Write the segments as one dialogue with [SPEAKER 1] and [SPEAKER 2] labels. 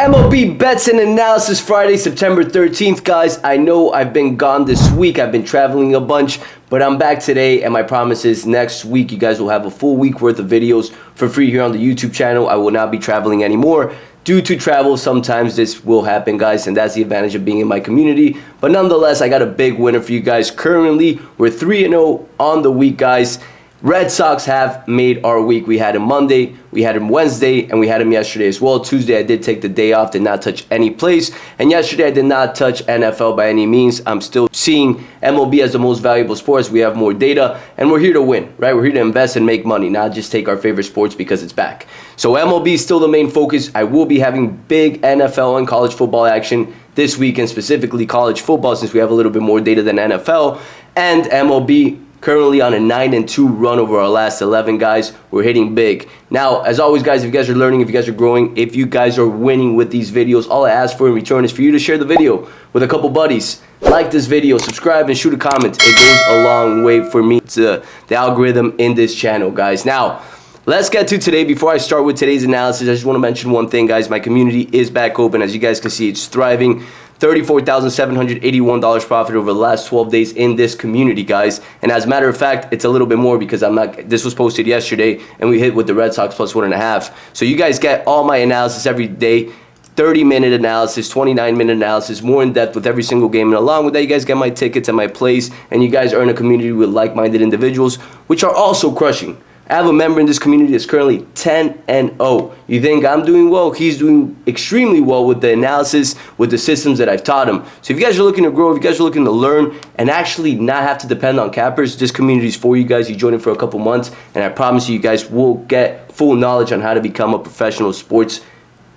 [SPEAKER 1] MLB Bets and Analysis Friday, September 13th, guys. I know I've been gone this week. I've been traveling a bunch, but I'm back today, and my promise is next week you guys will have a full week worth of videos for free here on the YouTube channel. I will not be traveling anymore. Due to travel, sometimes this will happen, guys, and that's the advantage of being in my community. But nonetheless, I got a big winner for you guys. Currently, we're 3-0 on the week, guys. Red Sox have made our week. We had him Monday, we had him Wednesday, and we had him yesterday as well. Tuesday, I did take the day off, did not touch any plays. And yesterday, I did not touch NFL by any means. I'm still seeing MLB as the most valuable sports. We have more data, and we're here to win, right? We're here to invest and make money, not just take our favorite sports because it's back. So MLB is still the main focus. I will be having big NFL and college football action this weekend, specifically college football, since we have a little bit more data than NFL. And MLB currently on a 9-2 run over our last 11, guys. We're hitting big. Now, as always, guys, if you guys are learning, if you guys are growing, if you guys are winning with these videos, all I ask for in return is for you to share the video with a couple buddies. Like this video, subscribe, and shoot a comment. It goes a long way for me to the algorithm in this channel, guys. Now, let's get to today. Before I start with today's analysis, I just want to mention one thing, guys. My community is back open. As you guys can see, it's thriving. $34,781 profit over the last 12 days in this community, guys. And as a matter of fact, it's a little bit more because this was posted yesterday and we hit with the Red Sox plus 1.5. So you guys get all my analysis every day. 30-minute analysis, 29-minute analysis, more in depth with every single game. And along with that, you guys get my tickets and my plays, and you guys are in a community with like-minded individuals, which are also crushing. I have a member in this community that's currently 10-0. You think I'm doing well? He's doing extremely well with the analysis, with the systems that I've taught him. So if you guys are looking to grow, if you guys are looking to learn and actually not have to depend on cappers, this community is for you guys. You join it for a couple months, and I promise you guys will get full knowledge on how to become a professional sports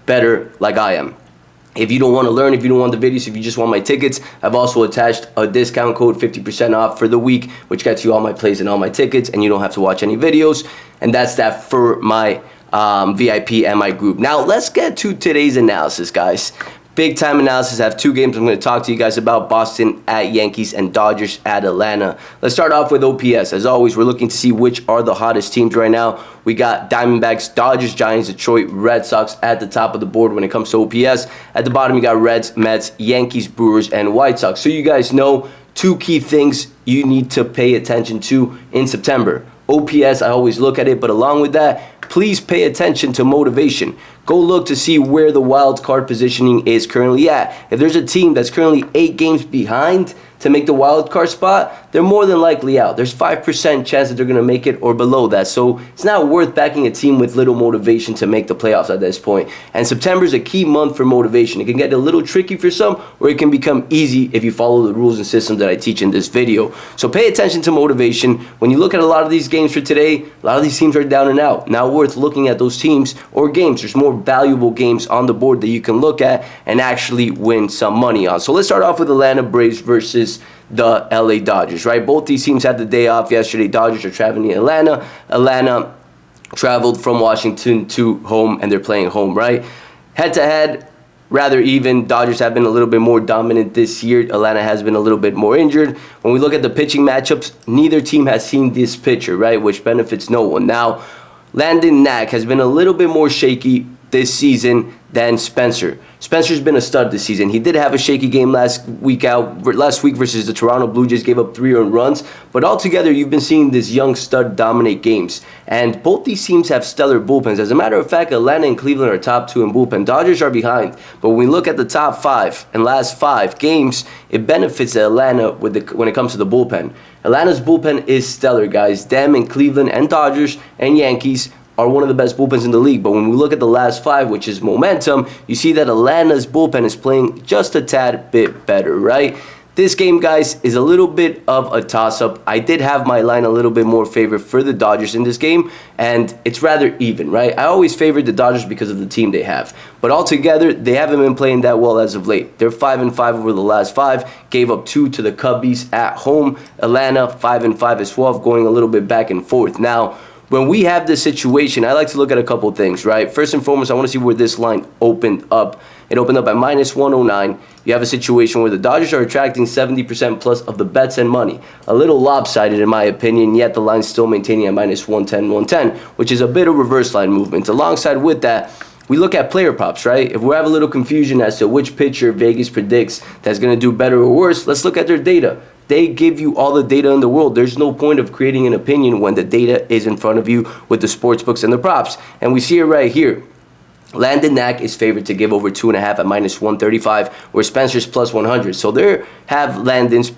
[SPEAKER 1] bettor like I am. If you don't want to learn, if you don't want the videos, if you just want my tickets, I've also attached a discount code, 50% off for the week, which gets you all my plays and all my tickets, and you don't have to watch any videos. And that's that for my VIP and my group. Now, let's get to today's analysis, guys. Big time analysis. I have two games I'm going to talk to you guys about: Boston at Yankees and Dodgers at Atlanta. Let's start off with OPS. As always, we're looking to see which are the hottest teams right now. We got Diamondbacks, Dodgers, Giants, Detroit, Red Sox at the top of the board when it comes to OPS. At the bottom, you got Reds, Mets, Yankees, Brewers, and White Sox. So you guys know two key things you need to pay attention to in September. OPS, I always look at it, but along with that, please pay attention to motivation. Go look to see where the wild card positioning is currently at. If there's a team that's currently 8 games behind to make the wild card spot, they're more than likely out. There's 5% chance that they're going to make it or below that. So it's not worth backing a team with little motivation to make the playoffs at this point. And September is a key month for motivation. It can get a little tricky for some, or it can become easy if you follow the rules and systems that I teach in this video. So pay attention to motivation. When you look at a lot of these games for today, a lot of these teams are down and out. Now worth looking at those teams or games. There's more valuable games on the board that you can look at and actually win some money on. So let's start off with Atlanta Braves versus the LA Dodgers, right? Both these teams had the day off yesterday. Dodgers are traveling to Atlanta. Atlanta traveled from Washington to home, and they're playing home, right? Head-to-head, rather even. Dodgers have been a little bit more dominant this year. Atlanta has been a little bit more injured. When we look at the pitching matchups, neither team has seen this pitcher, right, which benefits no one. Now, Landon Knack has been a little bit more shaky this season than Spencer. Spencer's been a stud this season. He did have a shaky game last week versus the Toronto Blue Jays, gave up 3 earned runs. But altogether, you've been seeing this young stud dominate games. And both these teams have stellar bullpens. As a matter of fact, Atlanta and Cleveland are top 2 in bullpen. Dodgers are behind. But when we look at the top 5 and last 5 games, it benefits Atlanta when it comes to the bullpen. Atlanta's bullpen is stellar, guys. Them and Cleveland and Dodgers and Yankees are one of the best bullpens in the league. But when we look at the last 5, which is momentum, you see that Atlanta's bullpen is playing just a tad bit better, right? This game, guys, is a little bit of a toss-up. I did have my line a little bit more favor for the Dodgers in this game, and it's rather even, right? I always favored the Dodgers because of the team they have. But altogether, they haven't been playing that well as of late. They're 5-5 over the last 5, gave up 2 to the Cubbies at home. Atlanta, 5-5 as well, going a little bit back and forth. Now, when we have this situation, I like to look at a couple things, right? First and foremost, I want to see where this line opened up. It opened up at minus 109. You have a situation where the Dodgers are attracting 70% plus of the bets and money. A little lopsided in my opinion, yet the line's still maintaining at minus 110, which is a bit of reverse line movement. Alongside with that, we look at player props, right? If we have a little confusion as to which pitcher Vegas predicts that's going to do better or worse, let's look at their data. They give you all the data in the world. There's no point of creating an opinion when the data is in front of you with the sports books and the props. And we see it right here. Landon Knack is favored to give over 2.5 at -135, where Spencer's +100. So there have Landon's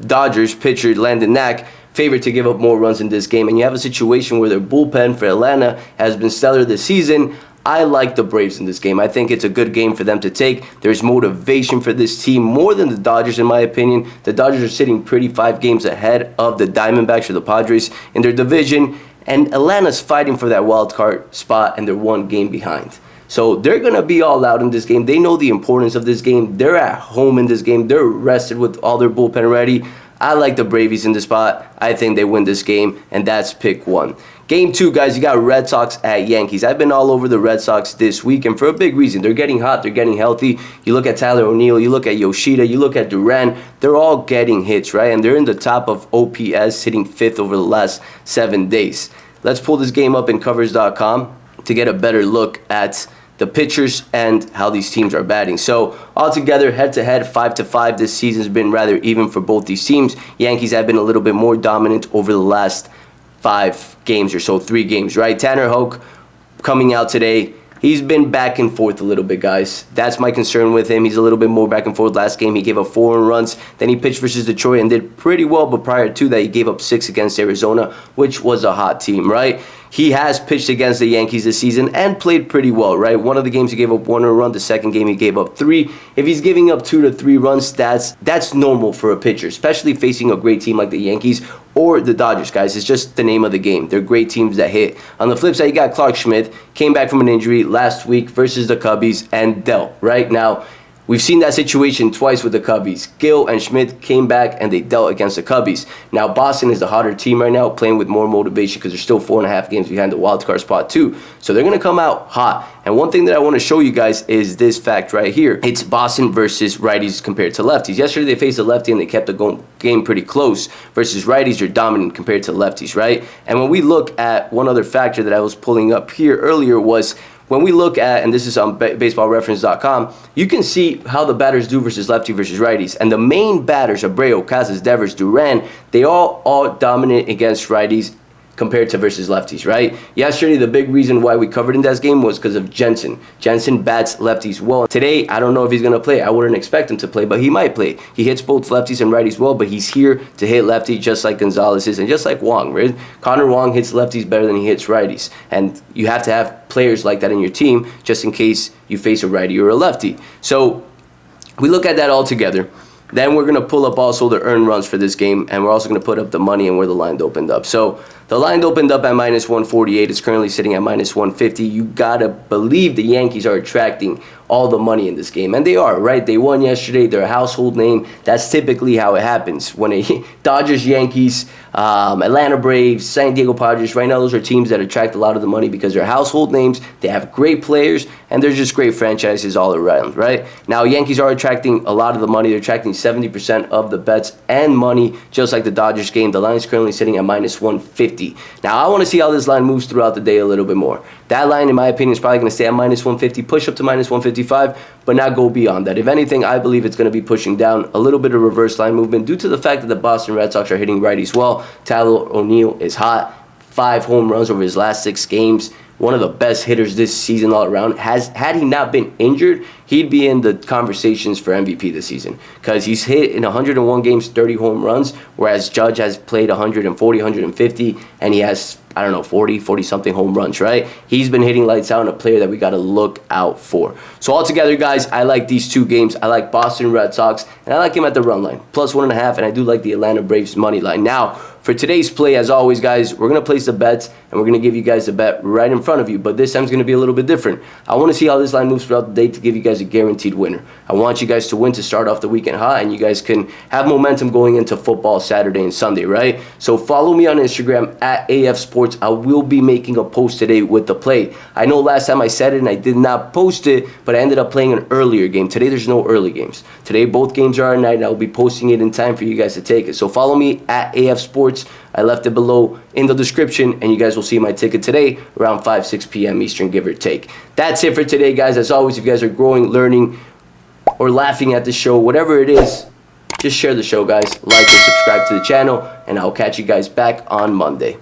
[SPEAKER 1] Dodgers pitcher Landon Knack favored to give up more runs in this game. And you have a situation where their bullpen for Atlanta has been stellar this season. I like the Braves in this game. I think it's a good game for them to take. There's motivation for this team more than the Dodgers, in my opinion. The Dodgers are sitting pretty 5 games ahead of the Diamondbacks or the Padres in their division. And Atlanta's fighting for that wild card spot, and they're 1 game behind. So they're going to be all out in this game. They know the importance of this game. They're at home in this game. They're rested with all their bullpen ready. I like the Braves in this spot. I think they win this game, and that's pick 1. Game 2, guys, you got Red Sox at Yankees. I've been all over the Red Sox this week, and for a big reason. They're getting hot. They're getting healthy. You look at Tyler O'Neill. You look at Yoshida. You look at Duran. They're all getting hits, right? And they're in the top of OPS, hitting 5th over the last 7 days. Let's pull this game up in covers.com to get a better look at the pitchers and how these teams are batting. So altogether, head-to-head, 5-5. This season's been rather even for both these teams. Yankees have been a little bit more dominant over the last 5 games or so, 3 games, right? Tanner Houck coming out today. He's been back and forth a little bit, guys. That's my concern with him. He's a little bit more back and forth. Last game, he gave up 4 runs. Then he pitched versus Detroit and did pretty well, but prior to that, he gave up 6 against Arizona, which was a hot team, right? He has pitched against the Yankees this season and played pretty well, right? One of the games he gave up 1 run. The second game he gave up 3. If he's giving up 2 to 3 runs, that's normal for a pitcher, especially facing a great team like the Yankees or the Dodgers, guys. It's just the name of the game. They're great teams that hit. On the flip side, you got Clark Schmidt, came back from an injury last week versus the Cubbies and dealt, right? Now, we've seen that situation twice with the Cubbies. Gill and Schmidt came back and they dealt against the Cubbies. Now, Boston is the hotter team right now, playing with more motivation because they're still 4.5 games behind the wild card spot too. So they're going to come out hot. And one thing that I want to show you guys is this fact right here. It's Boston versus righties compared to lefties. Yesterday they faced a lefty and they kept the game pretty close. Versus righties, you're dominant compared to lefties, right? And when we look at one other factor that I was pulling up here earlier was when we look at, and this is on baseballreference.com, you can see how the batters do versus lefty versus righties. And the main batters, Abreu, Casas, Devers, Duran, they all dominate against righties compared to versus lefties, right? Yesterday, the big reason why we covered in that game was because of Jensen. Jensen bats lefties well. Today, I don't know if he's going to play. I wouldn't expect him to play, but he might play. He hits both lefties and righties well, but he's here to hit lefty just like Gonzalez is and just like Wong, right? Connor Wong hits lefties better than he hits righties. And you have to have players like that in your team just in case you face a righty or a lefty. So we look at that all together. Then we're going to pull up also the earned runs for this game, and we're also going to put up the money and where the line opened up. So the line opened up at -148. It's currently sitting at -150. You got to believe the Yankees are attracting all the money in this game. And they are, right? They won yesterday. They're a household name. That's typically how it happens. When Dodgers, Yankees, Atlanta Braves, San Diego Padres, right now those are teams that attract a lot of the money because they're household names. They have great players, and they're just great franchises all around, right? Now, Yankees are attracting a lot of the money. They're attracting 70% of the bets and money, just like the Dodgers game. The line is currently sitting at -150. Now, I want to see how this line moves throughout the day a little bit more. That line, in my opinion, is probably going to stay at -150, push up to -155, but not go beyond that. If anything, I believe it's going to be pushing down a little bit of reverse line movement due to the fact that the Boston Red Sox are hitting righties well. Tyler O'Neill is hot. 5 home runs over his last 6 games. One of the best hitters this season all around. Had he not been injured, he'd be in the conversations for MVP this season because he's hit in 101 games, 30 home runs, whereas Judge has played 140, 150, and he has, 40-something home runs, right? He's been hitting lights out and a player that we got to look out for. So altogether, guys, I like these 2 games. I like Boston Red Sox, and I like him at the run line, +1.5, and I do like the Atlanta Braves money line. Now, for today's play, as always, guys, we're going to place the bets, and we're going to give you guys a bet right in front of you, but this time it's going to be a little bit different. I want to see how this line moves throughout the day to give you guys a guaranteed winner. I want you guys to win to start off the weekend hot, and you guys can have momentum going into football Saturday and Sunday, right? So follow me on Instagram at AF Sports. I will be making a post today with the play. I know last time I said it and I did not post it, but I ended up playing an earlier game. Today there's no early games. Today both games are at night, and I will be posting it in time for you guys to take it. So follow me at AF Sports. Sports. I left it below in the description, and you guys will see my ticket today around 5-6 p.m. Eastern, give or take. That's it for today, guys. As always, if you guys are growing, learning, or laughing at the show, whatever it is, just share the show, guys. Like or subscribe to the channel, and I'll catch you guys back on Monday.